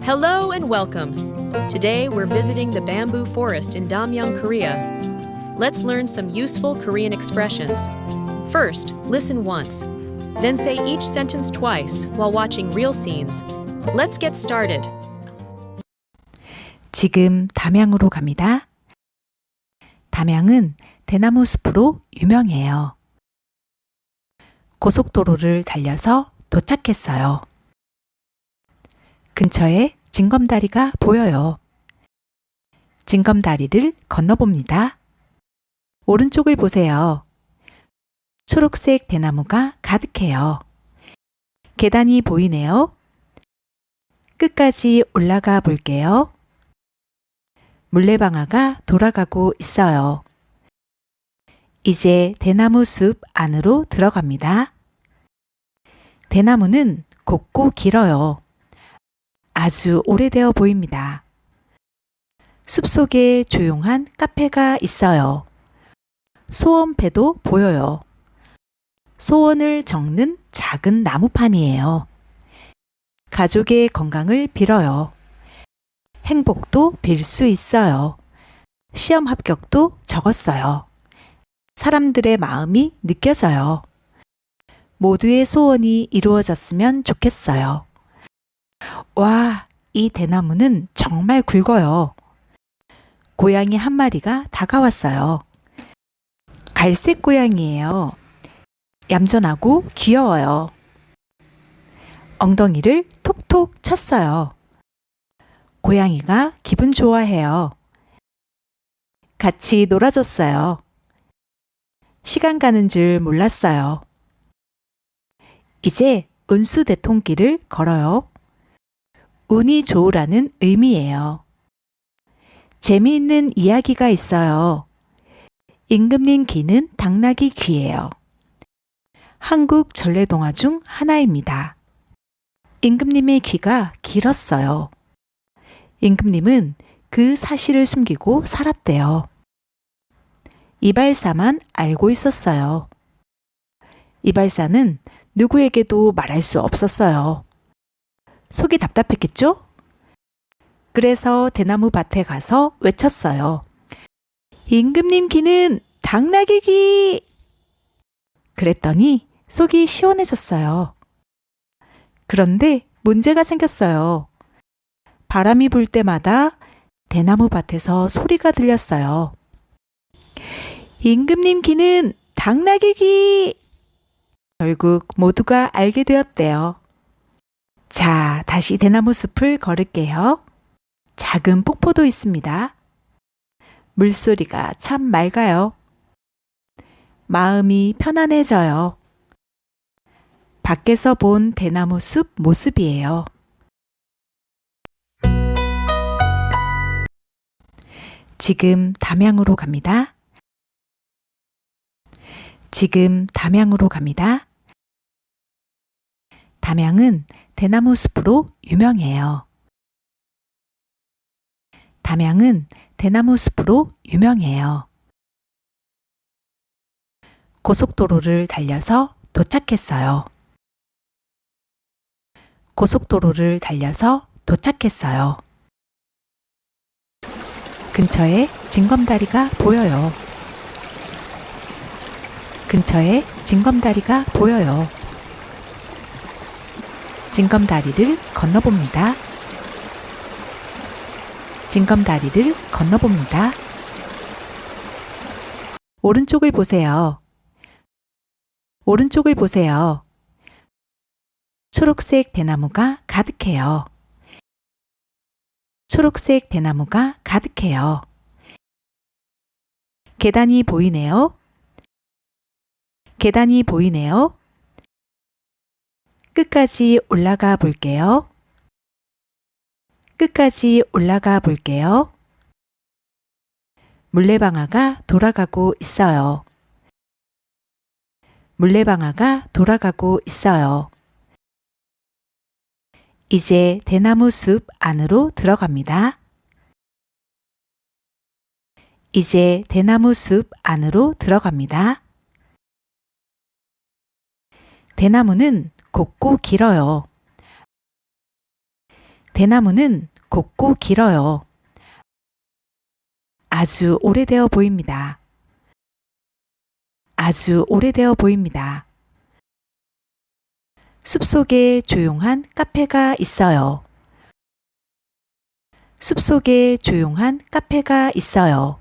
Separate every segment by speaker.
Speaker 1: Hello and welcome. Today we're visiting the bamboo forest in Damyang, Korea. Let's learn some useful Korean expressions. First, listen once. Then say each sentence twice while watching real scenes. Let's get started.
Speaker 2: 지금 담양으로 갑니다. 담양은 대나무 숲으로 유명해요. 고속도로를 달려서 도착했어요. 근처에 징검다리가 보여요. 징검다리를 건너봅니다. 오른쪽을 보세요. 초록색 대나무가 가득해요. 계단이 보이네요. 끝까지 올라가 볼게요. 물레방아가 돌아가고 있어요. 이제 대나무 숲 안으로 들어갑니다. 대나무는 곱고 길어요. 아주 오래되어 보입니다. 숲속에 조용한 카페가 있어요. 소원패도 보여요. 소원을 적는 작은 나무판이에요. 가족의 건강을 빌어요. 행복도 빌 수 있어요. 시험 합격도 적었어요. 사람들의 마음이 느껴져요. 모두의 소원이 이루어졌으면 좋겠어요. 와, 이 대나무는 정말 굵어요. 고양이 한 마리가 다가왔어요. 갈색 고양이에요. 얌전하고 귀여워요. 엉덩이를 톡톡 쳤어요. 고양이가 기분 좋아해요. 같이 놀아줬어요. 시간 가는 줄 몰랐어요. 이제 운수대통길을 걸어요. 운이 좋으라는 의미예요. 재미있는 이야기가 있어요. 임금님 귀는 당나귀 귀예요. 한국 전래동화 중 하나입니다. 임금님의 귀가 길었어요. 임금님은 그 사실을 숨기고 살았대요. 이발사만 알고 있었어요. 이발사는 누구에게도 말할 수 없었어요. 속이 답답했겠죠? 그래서 대나무 밭에 가서 외쳤어요. 임금님 귀는 당나귀 귀! 그랬더니 속이 시원해졌어요. 그런데 문제가 생겼어요. 바람이 불 때마다 대나무 밭에서 소리가 들렸어요. 임금님 귀는 당나귀 귀! 결국 모두가 알게 되었대요. 자, 다시 대나무 숲을 걸을게요. 작은 폭포도 있습니다. 물소리가 참 맑아요. 마음이 편안해져요. 밖에서 본 대나무 숲 모습이에요. 지금 담양으로 갑니다. 지금 담양으로 갑니다. 담양은 대나무 숲으로 유명해요. 담양은 대나무 숲으로 유명해요. 고속도로를 달려서 도착했어요. 고속도로를 달려서 도착했어요. 근처에 징검다리가 보여요. 근처에 징검다리가 보여요. 징검다리를 건너봅니다. 징검다리를 건너봅니다. 오른쪽을 보세요. 오른쪽을 보세요. 초록색 대나무가 가득해요. 초록색 대나무가 가득해요. 계단이 보이네요. 계단이 보이네요. 끝까지 올라가 볼게요. 끝까지 올라가 볼게요. 물레방아가 돌아가고 있어요. 물레방아가 돌아가고 있어요. 이제 대나무 숲 안으로 들어갑니다. 이제 대나무 숲 안으로 들어갑니다. 대나무는 곱고 길어요. 대나무는 곱고 길어요. 아주 오래되어 보입니다. 아주 오래되어 보입니다. 숲속에 조용한 카페가 있어요. 숲속에 조용한 카페가 있어요.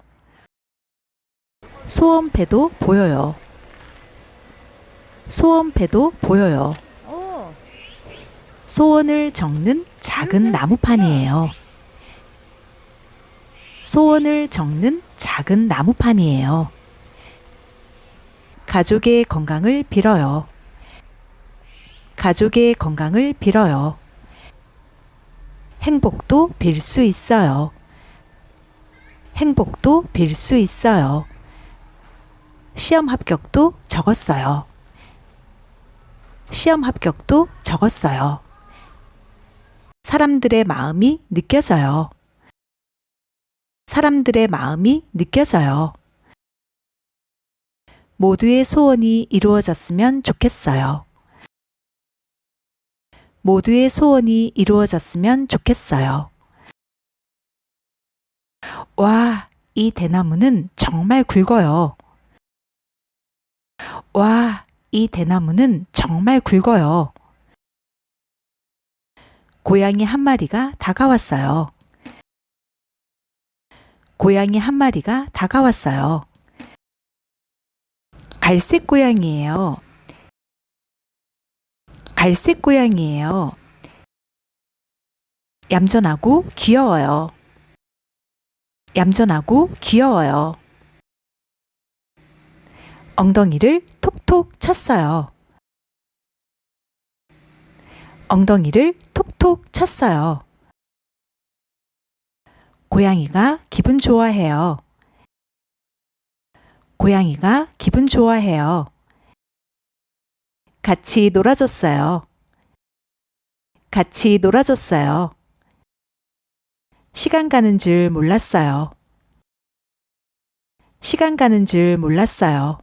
Speaker 2: 소원패도 보여요. 소원패도 보여요. 소원을 적는 작은 나무판이에요. 소원을 적는 작은 나무판이에요. 가족의 건강을 빌어요. 가족의 건강을 빌어요. 행복도 빌 수 있어요. 행복도 빌 수 있어요. 시험 합격도 적었어요. 시험 합격도 적었어요. 사람들의 마음이 느껴져요. 사람들의 마음이 느껴져요. 모두의 소원이 이루어졌으면 좋겠어요. 모두의 소원이 이루어졌으면 좋겠어요. 와, 이 대나무는 정말 굵어요. 와, 이 대나무는 정말 굵어요. 고양이 한 마리가 다가왔어요. 고양이 한 마리가 다가왔어요. 갈색 고양이에요. 갈색 고양이에요. 얌전하고 귀여워요. 얌전하고 귀여워요. 엉덩이를 톡톡 쳤어요. 엉덩이를 톡톡 쳤어요. 고양이가 기분 좋아해요. 고양이가 기분 좋아해요. 같이 놀아줬어요. 같이 놀아줬어요. 시간 가는 줄 몰랐어요. 시간 가는 줄 몰랐어요.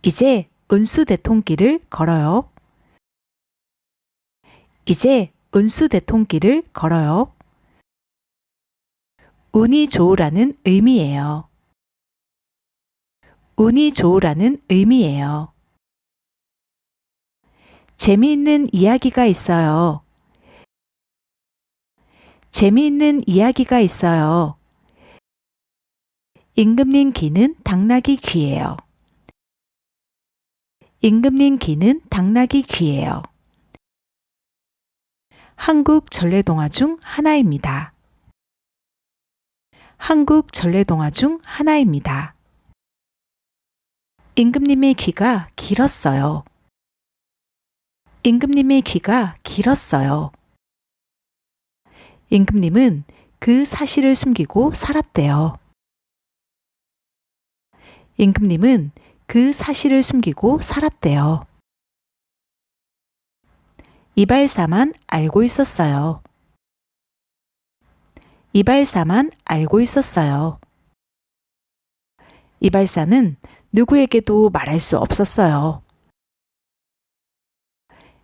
Speaker 2: 이제 운수대통길을 걸어요. 이제 운수대통길을 걸어요. 운이 좋으라는 의미예요. 운이 좋으라는 의미예요. 재미있는 이야기가 있어요. 재미있는 이야기가 있어요. 임금님 귀는 당나귀 귀예요. 임금님 귀는 당나귀 귀예요. 한국 전래동화 중 하나입니다. 한국 전래동화 중 하나입니다. 임금님의 귀가 길었어요. 임금님의 귀가 길었어요. 임금님은 그 사실을 숨기고 살았대요. 임금님은 그 사실을 숨기고 살았대요. 이발사만 알고 있었어요. 이발사만 알고 있었어요. 이발사는 누구에게도 말할 수 없었어요.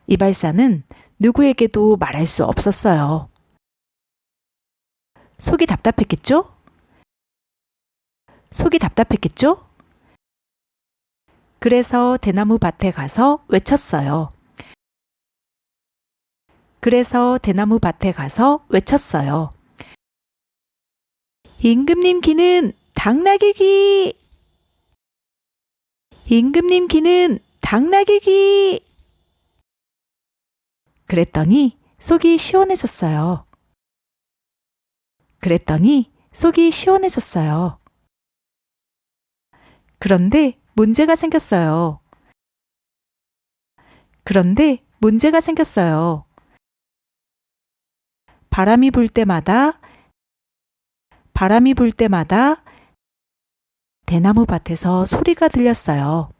Speaker 2: 이발사는 누구에게도 말할 수 없었어요. 속이 답답했겠죠? 속이 답답했겠죠? 그래서 대나무 밭에 가서 외쳤어요. 그래서 대나무 밭에 가서 외쳤어요. 임금님 귀는 당나귀 귀! 임금님 귀는 당나귀 귀! 그랬더니 속이 시원해졌어요. 그랬더니 속이 시원해졌어요. 그런데 문제가 생겼어요. 그런데 문제가 생겼어요. 바람이 불 때마다 대나무 밭에서 소리가 들렸어요.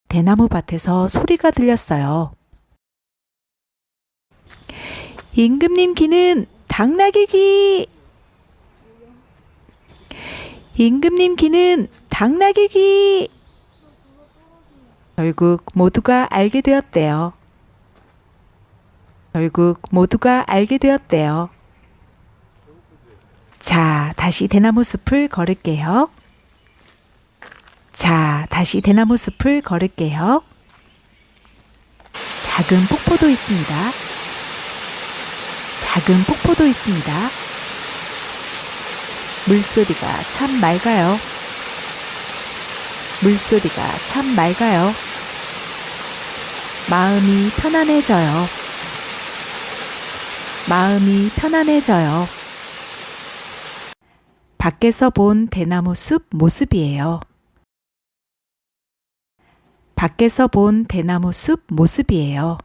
Speaker 2: 대나무 밭에서 소리가 들렸어요. 임금님 귀는 당나귀 귀! 임금님 귀는 당나귀 귀! 결국 모두가 알게 되었대요. 결국 모두가 알게 되었대요. 자, 다시 대나무 숲을 걸을게요. 자, 다시 대나무 숲을 걸을게요. 작은 폭포도 있습니다. 작은 폭포도 있습니다. 물소리가 참 맑아요. 물소리가 참 맑아요. 마음이 편안해져요. 마음이 편안해져요. 밖에서 본 대나무 숲 모습이에요. 밖에서 본 대나무 숲 모습이에요.